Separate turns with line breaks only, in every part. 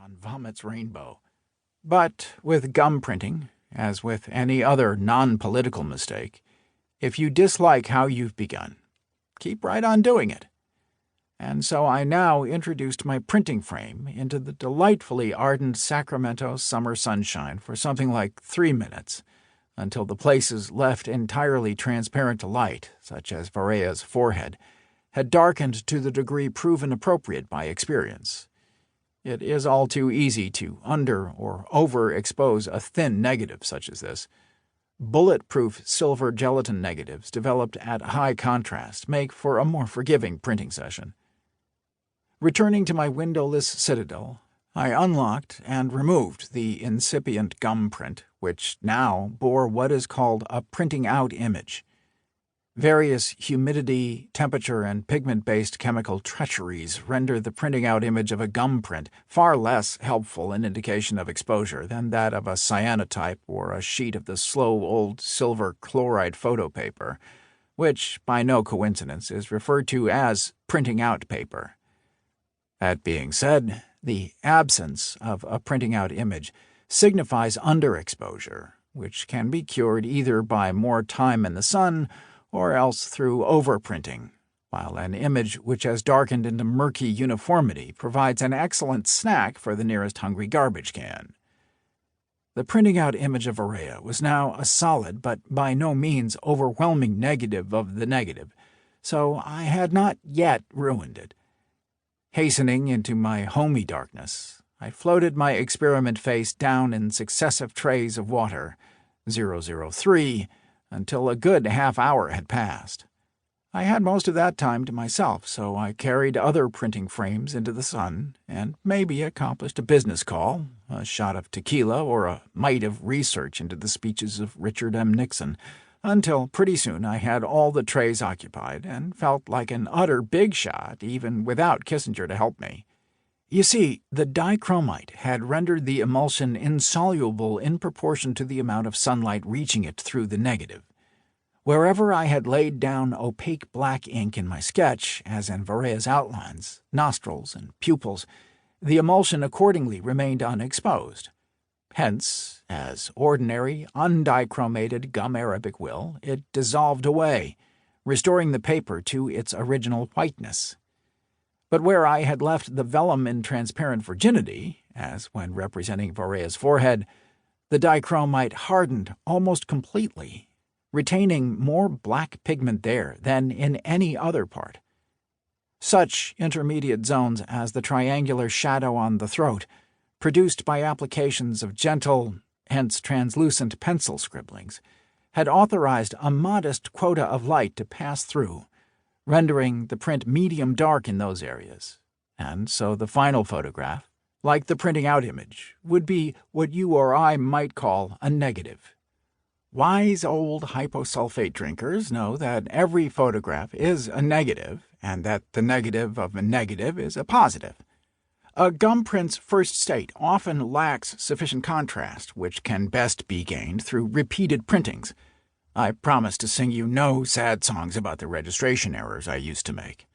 on Vomit's rainbow. But with gum printing, as with any other non-political mistake, if you dislike how you've begun, keep right on doing it. And so I now introduced my printing frame into the delightfully ardent Sacramento summer sunshine for something like 3 minutes, until the places left entirely transparent to light, such as Varea's forehead, had darkened to the degree proven appropriate by experience. It is all too easy to under- or overexpose a thin negative such as this. Bulletproof silver gelatin negatives developed at high contrast make for a more forgiving printing session. Returning to my windowless citadel, I unlocked and removed the incipient gum print, which now bore what is called a printing out image. Various humidity, temperature, and pigment-based chemical treacheries render the printing out image of a gum print far less helpful in indication of exposure than that of a cyanotype or a sheet of the slow old silver chloride photo paper, which, by no coincidence, is referred to as printing out paper. That being said, the absence of a printing out image signifies underexposure, which can be cured either by more time in the sun or else through overprinting, while an image which has darkened into murky uniformity provides an excellent snack for the nearest hungry garbage can. The printing out image of Varea was now a solid but by no means overwhelming negative of the negative, so I had not yet ruined it. Hastening into my homey darkness, I floated my experiment face down in successive trays of water, 003, until a good half hour had passed. I had most of that time to myself, so I carried other printing frames into the sun, and maybe accomplished a business call, a shot of tequila, or a mite of research into the speeches of Richard M. Nixon, until pretty soon I had all the trays occupied and felt like an utter big shot even without Kissinger to help me. You see, the dichromite had rendered the emulsion insoluble in proportion to the amount of sunlight reaching it through the negative. Wherever I had laid down opaque black ink in my sketch, as in Varea's outlines, nostrils, and pupils, the emulsion accordingly remained unexposed. Hence, as ordinary, undichromated gum arabic will, it dissolved away, restoring the paper to its original whiteness. But where I had left the vellum in transparent virginity, as when representing Varea's forehead, the dichromite hardened almost completely, retaining more black pigment there than in any other part. Such intermediate zones as the triangular shadow on the throat, produced by applications of gentle, hence translucent pencil scribblings, had authorized a modest quota of light to pass through, rendering the print medium dark in those areas, and so the final photograph, like the printing out image, would be what you or I might call a negative. Wise old hyposulfate drinkers know that every photograph is a negative, and that the negative of a negative is a positive. A gum print's first state often lacks sufficient contrast, which can best be gained through repeated printings. I promise to sing you no sad songs about the registration errors I used to make.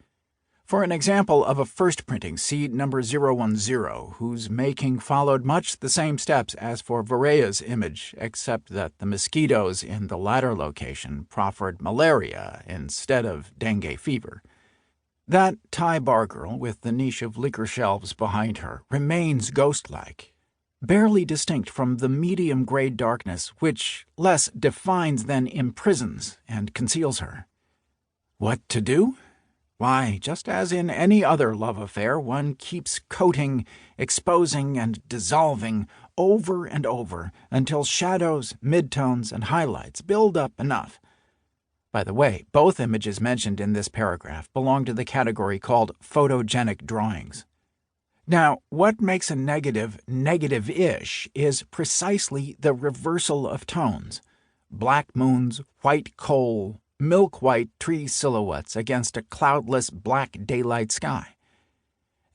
For an example of a first printing, see number 010, whose making followed much the same steps as for Varea's image, except that the mosquitoes in the latter location proffered malaria instead of dengue fever. That Thai bar girl with the niche of liquor shelves behind her remains ghost-like, barely distinct from the medium-grade darkness which less defines than imprisons and conceals her. What to do? Why, just as in any other love affair, one keeps coating, exposing, and dissolving over and over until shadows, midtones, and highlights build up enough. By the way, both images mentioned in this paragraph belong to the category called photogenic drawings. Now, what makes a negative negative-ish is precisely the reversal of tones: black moons, white coal, milk-white tree silhouettes against a cloudless black daylight sky.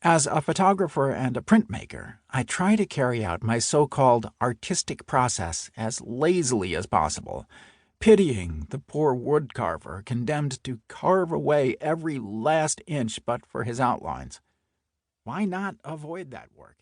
As a photographer and a printmaker, I try to carry out my so-called artistic process as lazily as possible, pitying the poor woodcarver condemned to carve away every last inch but for his outlines. Why not avoid that work?